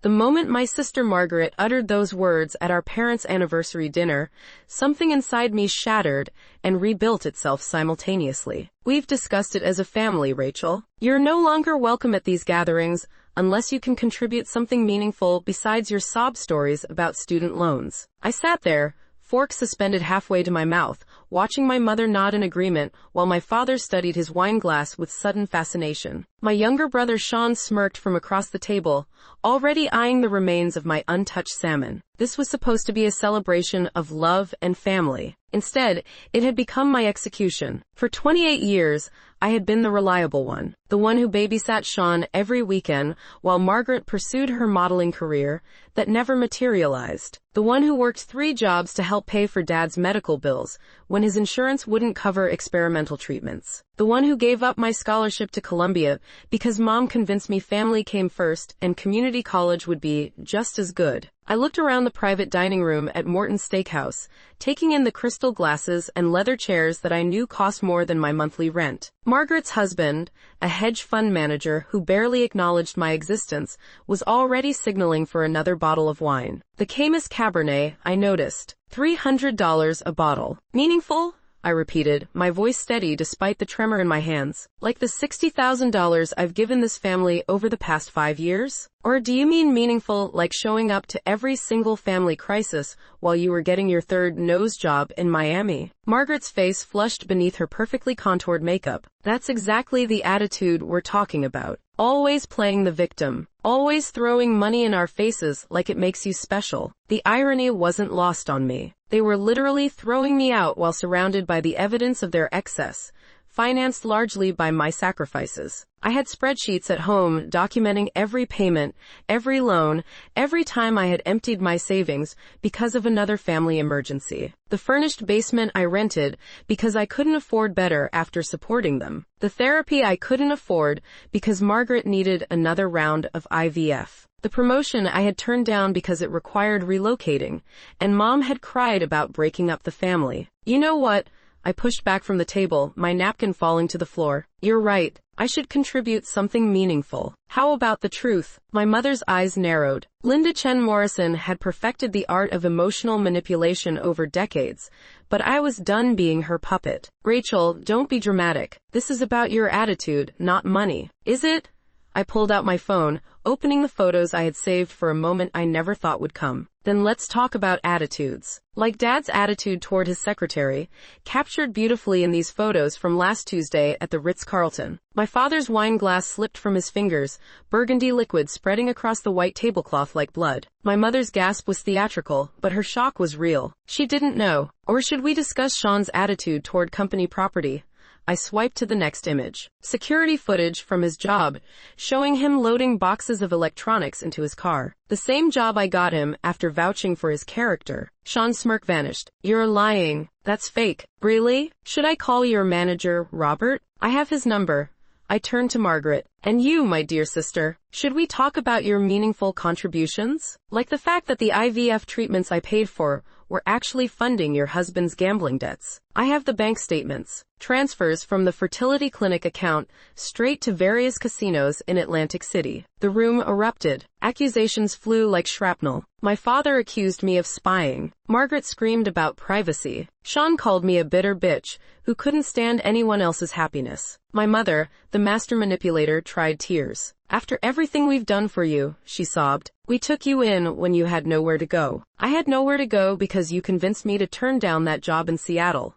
The moment my sister Margaret uttered those words at our parents' anniversary dinner, something inside me shattered and rebuilt itself simultaneously. We've discussed it as a family, Rachel. You're no longer welcome at these gatherings unless you can contribute something meaningful besides your sob stories about student loans. I sat there, fork suspended halfway to my mouth, watching my mother nod in agreement while my father studied his wine glass with sudden fascination. My younger brother Sean smirked from across the table, already eyeing the remains of my untouched salmon. This was supposed to be a celebration of love and family. Instead, it had become my execution. For 28 years, I had been the reliable one, the one who babysat Sean every weekend while Margaret pursued her modeling career that never materialized. The one who worked 3 jobs to help pay for Dad's medical bills when his insurance wouldn't cover experimental treatments. The one who gave up my scholarship to Columbia because Mom convinced me family came first and community college would be just as good. I looked around the private dining room at Morton's Steakhouse, taking in the crystal glasses and leather chairs that I knew cost more than my monthly rent. Margaret's husband, a hedge fund manager who barely acknowledged my existence, was already signaling for another bottle of wine. The Camus Cabernet, I noticed. $300 a bottle. Meaningful? I repeated, my voice steady despite the tremor in my hands. Like the $60,000 I've given this family over the past 5 years? Or do you mean meaningful like showing up to every single family crisis while you were getting your 3rd nose job in Miami? Margaret's face flushed beneath her perfectly contoured makeup. That's exactly the attitude we're talking about. Always playing the victim. Always throwing money in our faces like it makes you special. The irony wasn't lost on me. They were literally throwing me out while surrounded by the evidence of their excess, financed largely by my sacrifices. I had spreadsheets at home documenting every payment, every loan, every time I had emptied my savings because of another family emergency. The furnished basement I rented because I couldn't afford better after supporting them. The therapy I couldn't afford because Margaret needed another round of IVF. The promotion I had turned down because it required relocating, and Mom had cried about breaking up the family. You know what? I pushed back from the table, my napkin falling to the floor. You're right. I should contribute something meaningful. How about the truth? My mother's eyes narrowed. Linda Chen Morrison had perfected the art of emotional manipulation over decades, but I was done being her puppet. Rachel, don't be dramatic. This is about your attitude, not money. Is it? I pulled out my phone, opening the photos I had saved for a moment I never thought would come. Then let's talk about attitudes. Like Dad's attitude toward his secretary, captured beautifully in these photos from last Tuesday at the Ritz-Carlton. My father's wine glass slipped from his fingers, burgundy liquid spreading across the white tablecloth like blood. My mother's gasp was theatrical, but her shock was real. She didn't know. Or should we discuss Sean's attitude toward company property? I swiped to the next image. Security footage from his job, showing him loading boxes of electronics into his car. The same job I got him after vouching for his character. Sean's smirk vanished. You're lying. That's fake. Really? Should I call your manager, Robert? I have his number. I turned to Margaret. And you, my dear sister, should we talk about your meaningful contributions? Like the fact that the IVF treatments I paid for were actually funding your husband's gambling debts. I have the bank statements, transfers from the fertility clinic account straight to various casinos in Atlantic City. The room erupted. Accusations flew like shrapnel. My father accused me of spying. Margaret screamed about privacy. Sean called me a bitter bitch who couldn't stand anyone else's happiness. My mother, the master manipulator, tried tears. After everything we've done for you, she sobbed, we took you in when you had nowhere to go. I had nowhere to go because you convinced me to turn down that job in Seattle.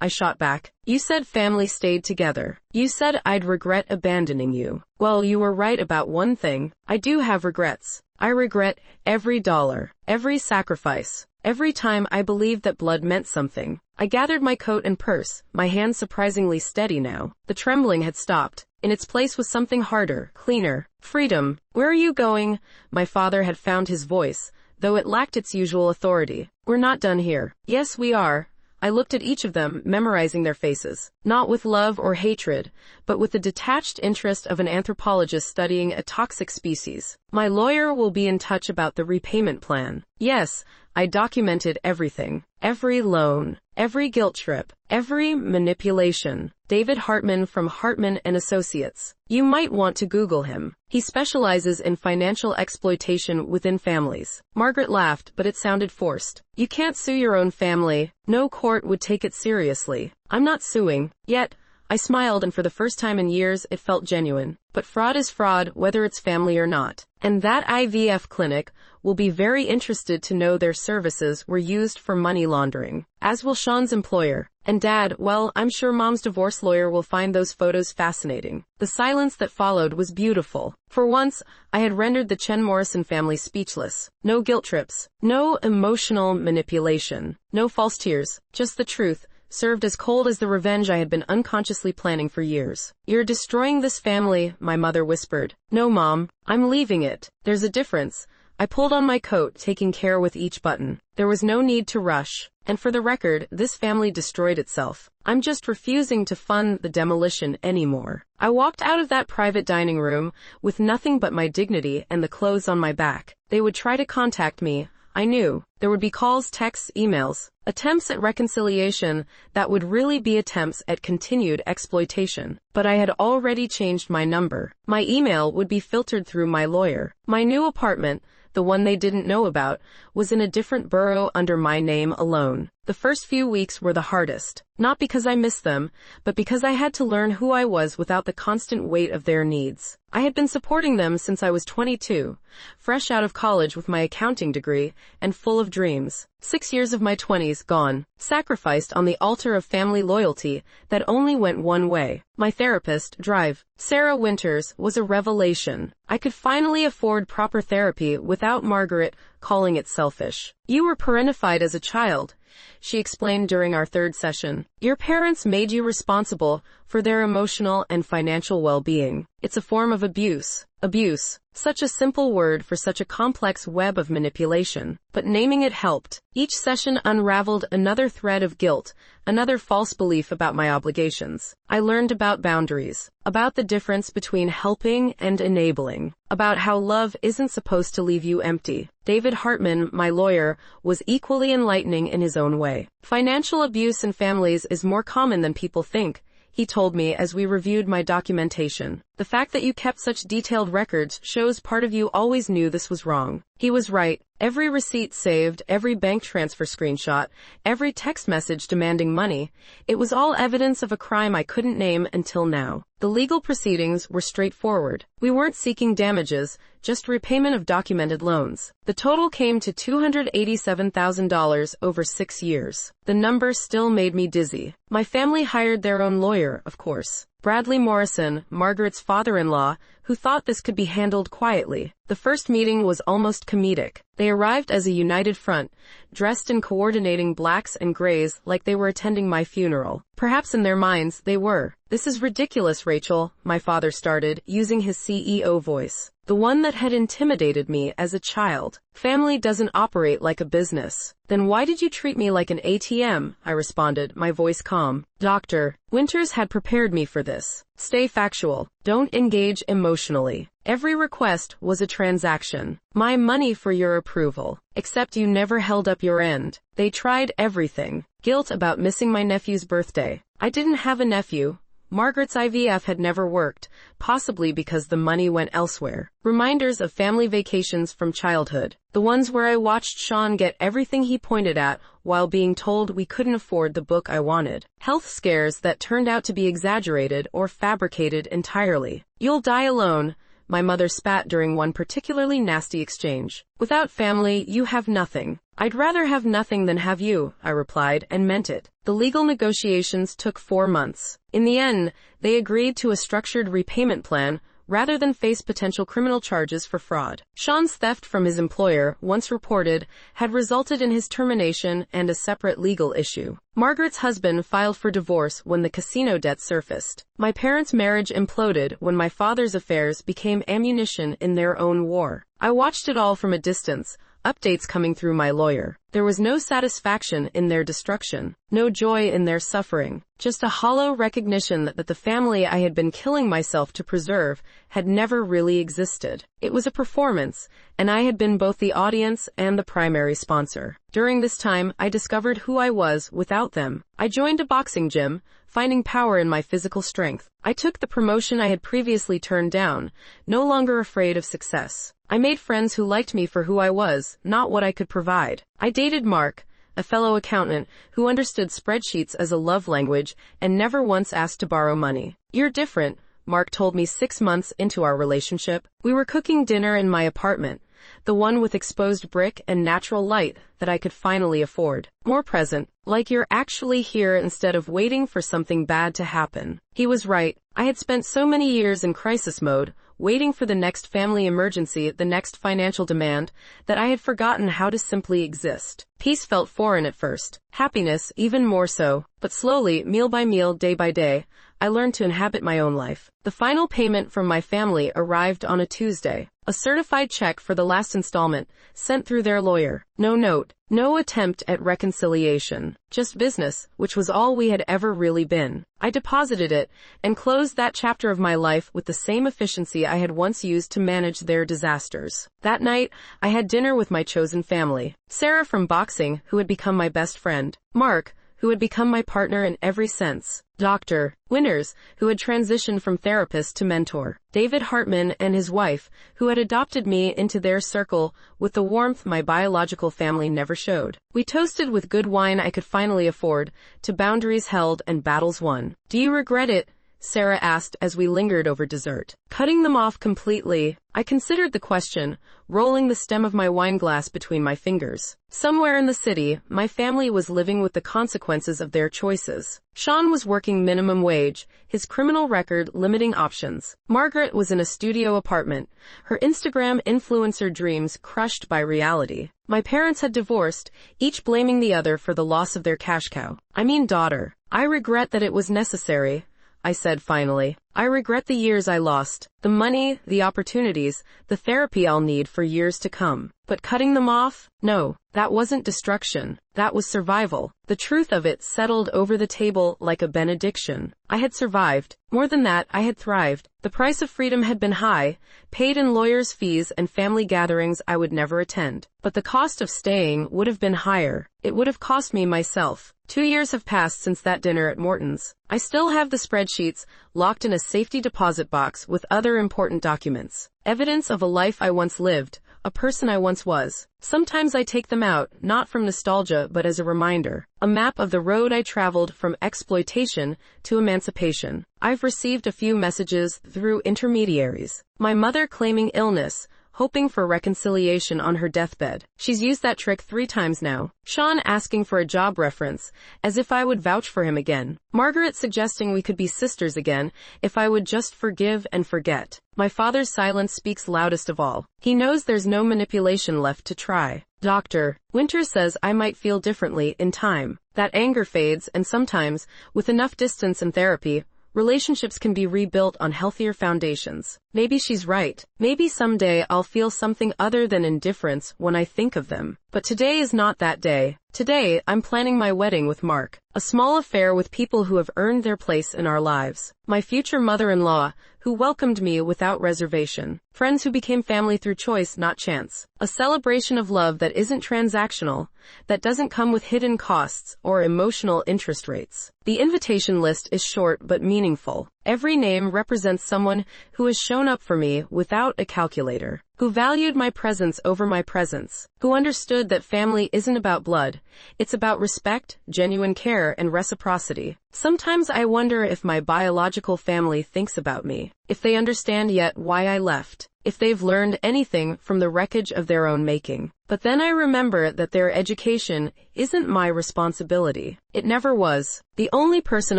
I shot back. You said family stayed together. You said I'd regret abandoning you. Well, you were right about one thing. I do have regrets. I regret every dollar, every sacrifice, every time I believed that blood meant something. I gathered my coat and purse, my hands surprisingly steady now. The trembling had stopped. In its place was something harder, cleaner. Freedom. Where are you going? My father had found his voice, though it lacked its usual authority. We're not done here. Yes, we are. I looked at each of them, memorizing their faces. Not with love or hatred, but with the detached interest of an anthropologist studying a toxic species. My lawyer will be in touch about the repayment plan. Yes, I documented everything. Every loan, every guilt trip, every manipulation. David Hartman from Hartman and Associates. You might want to Google him. He specializes in financial exploitation within families. Margaret laughed, but it sounded forced. You can't sue your own family. No court would take it seriously. I'm not suing. Yet, I smiled, and for the first time in years, it felt genuine. But fraud is fraud, whether it's family or not. And that IVF clinic will be very interested to know their services were used for money laundering. As will Sean's employer. And Dad, well, I'm sure Mom's divorce lawyer will find those photos fascinating. The silence that followed was beautiful. For once, I had rendered the Chen Morrison family speechless. No guilt trips. No emotional manipulation. No false tears. Just the truth, served as cold as the revenge I had been unconsciously planning for years. You're destroying this family, my mother whispered. No, Mom, I'm leaving it. There's a difference. I pulled on my coat, taking care with each button. There was no need to rush. And for the record, this family destroyed itself. I'm just refusing to fund the demolition anymore. I walked out of that private dining room with nothing but my dignity and the clothes on my back. They would try to contact me. I knew. There would be calls, texts, emails, attempts at reconciliation that would really be attempts at continued exploitation. But I had already changed my number. My email would be filtered through my lawyer. My new apartment, the one they didn't know about, was in a different borough under my name alone. The first few weeks were the hardest. Not because I missed them, but because I had to learn who I was without the constant weight of their needs. I had been supporting them since I was 22, fresh out of college with my accounting degree, and full of dreams. 6 years of my 20s gone, sacrificed on the altar of family loyalty that only went one way. My therapist, Drive, Sarah Winters, was a revelation. I could finally afford proper therapy without Margaret calling it selfish. You were parentified as a child, she explained during our third session. Your parents made you responsible for their emotional and financial well-being. It's a form of abuse. Abuse. Such a simple word for such a complex web of manipulation. But naming it helped. Each session unraveled another thread of guilt, another false belief about my obligations. I learned about boundaries, about the difference between helping and enabling, about how love isn't supposed to leave you empty. David Hartman, my lawyer, was equally enlightening in his own way. Financial abuse in families is more common than people think, he told me as we reviewed my documentation. The fact that you kept such detailed records shows part of you always knew this was wrong. He was right. Every receipt saved, every bank transfer screenshot, every text message demanding money, it was all evidence of a crime I couldn't name until now. The legal proceedings were straightforward. We weren't seeking damages, just repayment of documented loans. The total came to $287,000 over 6 years. The number still made me dizzy. My family hired their own lawyer, of course. Bradley Morrison, Margaret's father-in-law, who thought this could be handled quietly. The first meeting was almost comedic. They arrived as a united front, dressed in coordinating blacks and grays like they were attending my funeral. Perhaps in their minds, they were. This is ridiculous, Rachel, my father started, using his CEO voice. The one that had intimidated me as a child. Family doesn't operate like a business. Then why did you treat me like an ATM? I responded, my voice calm. Dr. Winters had prepared me for this. Stay factual. Don't engage emotionally. Every request was a transaction. My money for your approval. Except you never held up your end. They tried everything. Guilt about missing my nephew's birthday. I didn't have a nephew. Margaret's IVF had never worked, possibly because the money went elsewhere. Reminders of family vacations from childhood. The ones where I watched Sean get everything he pointed at while being told we couldn't afford the book I wanted. Health scares that turned out to be exaggerated or fabricated entirely. You'll die alone, my mother spat during one particularly nasty exchange. Without family, you have nothing. I'd rather have nothing than have you, I replied, and meant it. The legal negotiations took 4 months. In the end, they agreed to a structured repayment plan rather than face potential criminal charges for fraud. Sean's theft from his employer, once reported, had resulted in his termination and a separate legal issue. Margaret's husband filed for divorce when the casino debt surfaced. My parents' marriage imploded when my father's affairs became ammunition in their own war. I watched it all from a distance, updates coming through my lawyer. There was no satisfaction in their destruction, no joy in their suffering, just a hollow recognition that the family I had been killing myself to preserve had never really existed. It was a performance, and I had been both the audience and the primary sponsor. During this time, I discovered who I was without them. I joined a boxing gym, finding power in my physical strength. I took the promotion I had previously turned down, no longer afraid of success. I made friends who liked me for who I was, not what I could provide. I dated Mark, a fellow accountant who understood spreadsheets as a love language and never once asked to borrow money. "You're different," Mark told me 6 months into our relationship. We were cooking dinner in my apartment, the one with exposed brick and natural light that I could finally afford. "More present, like you're actually here instead of waiting for something bad to happen." He was right. I had spent so many years in crisis mode, waiting for the next family emergency, the next financial demand, that I had forgotten how to simply exist. Peace felt foreign at first. Happiness, even more so. But slowly, meal by meal, day by day, I learned to inhabit my own life. The final payment from my family arrived on a Tuesday. A certified check for the last installment, sent through their lawyer. No note, no attempt at reconciliation. Just business, which was all we had ever really been. I deposited it, and closed that chapter of my life with the same efficiency I had once used to manage their disasters. That night, I had dinner with my chosen family. Sarah from boxing, who had become my best friend. Mark, who had become my partner in every sense. Dr. Winters, who had transitioned from therapist to mentor. David Hartman and his wife, who had adopted me into their circle with the warmth my biological family never showed. We toasted with good wine I could finally afford, to boundaries held and battles won. "Do you regret it?" Sarah asked as we lingered over dessert. Cutting them off completely, I considered the question, rolling the stem of my wine glass between my fingers. Somewhere in the city, my family was living with the consequences of their choices. Sean was working minimum wage, his criminal record limiting options. Margaret was in a studio apartment, her Instagram influencer dreams crushed by reality. My parents had divorced, each blaming the other for the loss of their cash cow. I mean daughter. "I regret that it was necessary," I said finally. "I regret the years I lost, the money, the opportunities, the therapy I'll need for years to come. But cutting them off? No, that wasn't destruction. That was survival." The truth of it settled over the table like a benediction. I had survived. More than that, I had thrived. The price of freedom had been high, paid in lawyers' fees and family gatherings I would never attend. But the cost of staying would have been higher. It would have cost me myself. 2 years have passed since that dinner at Morton's. I still have the spreadsheets, locked in a safety deposit box with other important documents. Evidence of a life I once lived, a person I once was. Sometimes I take them out, not from nostalgia but as a reminder. A map of the road I traveled from exploitation to emancipation. I've received a few messages through intermediaries. My mother claiming illness, hoping for reconciliation on her deathbed. She's used that trick 3 times now. Sean asking for a job reference, as if I would vouch for him again. Margaret suggesting we could be sisters again, if I would just forgive and forget. My father's silence speaks loudest of all. He knows there's no manipulation left to try. Dr. Winters says I might feel differently in time. That anger fades, and sometimes, with enough distance and therapy, relationships can be rebuilt on healthier foundations. Maybe she's right. Maybe someday I'll feel something other than indifference when I think of them. But today is not that day. Today, I'm planning my wedding with Mark. A small affair with people who have earned their place in our lives. My future mother-in-law, who welcomed me without reservation. Friends who became family through choice, not chance. A celebration of love that isn't transactional, that doesn't come with hidden costs or emotional interest rates. The invitation list is short but meaningful. Every name represents someone who has shown up for me without a calculator, who valued my presence over my presence, who understood that family isn't about blood, it's about respect, genuine care, and reciprocity. Sometimes I wonder if my biological family thinks about me, if they understand yet why I left, if they've learned anything from the wreckage of their own making. But then I remember that their education isn't my responsibility. It never was. The only person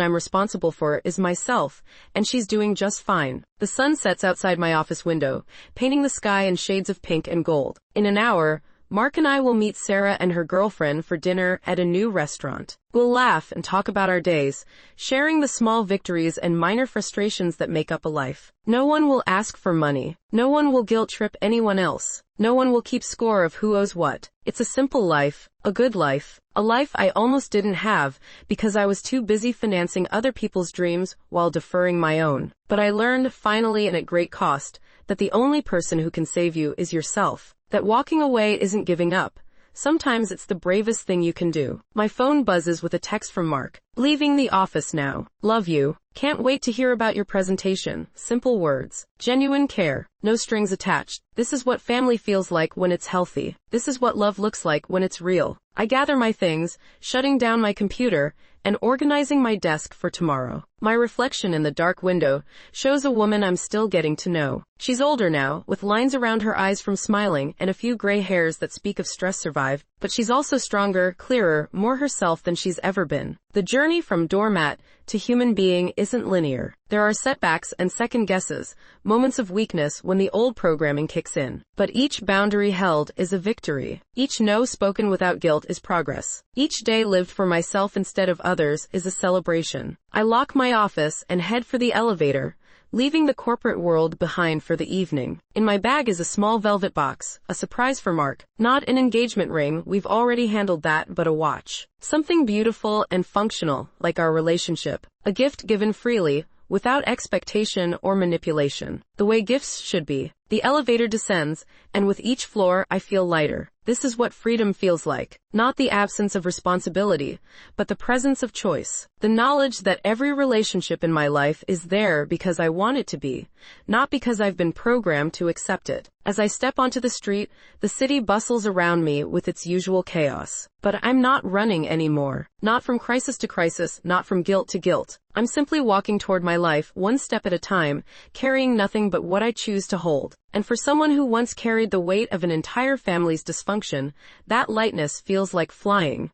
I'm responsible for is myself, and she's doing just fine. The sun sets outside my office window, painting the sky in shades of pink and gold. In an hour, Mark and I will meet Sarah and her girlfriend for dinner at a new restaurant. We'll laugh and talk about our days, sharing the small victories and minor frustrations that make up a life. No one will ask for money. No one will guilt trip anyone else. No one will keep score of who owes what. It's a simple life, a good life, a life I almost didn't have because I was too busy financing other people's dreams while deferring my own. But I learned, finally and at great cost, that the only person who can save you is yourself. That walking away isn't giving up. Sometimes it's the bravest thing you can do. My phone buzzes with a text from Mark. Leaving the office now. Love you. Can't wait to hear about your presentation. Simple words. Genuine care. No strings attached. This is what family feels like when it's healthy. This is what love looks like when it's real. I gather my things, shutting down my computer, and organizing my desk for tomorrow. My reflection in the dark window shows a woman I'm still getting to know. She's older now, with lines around her eyes from smiling and a few gray hairs that speak of stress survived, but she's also stronger, clearer, more herself than she's ever been. The journey from doormat to human being isn't linear. There are setbacks and second guesses, moments of weakness when the old programming kicks in. But each boundary held is a victory. Each no spoken without guilt is progress. Each day lived for myself instead of others is a celebration. I lock my office and head for the elevator, leaving the corporate world behind for the evening. In my bag is a small velvet box, a surprise for Mark. Not an engagement ring, we've already handled that, but a watch. Something beautiful and functional, like our relationship. A gift given freely, without expectation or manipulation. The way gifts should be. The elevator descends, and with each floor I feel lighter. This is what freedom feels like. Not the absence of responsibility, but the presence of choice. The knowledge that every relationship in my life is there because I want it to be, not because I've been programmed to accept it. As I step onto the street, the city bustles around me with its usual chaos. But I'm not running anymore. Not from crisis to crisis, not from guilt to guilt. I'm simply walking toward my life, one step at a time, carrying nothing but what I choose to hold. And for someone who once carried the weight of an entire family's dysfunction, that lightness feels like flying.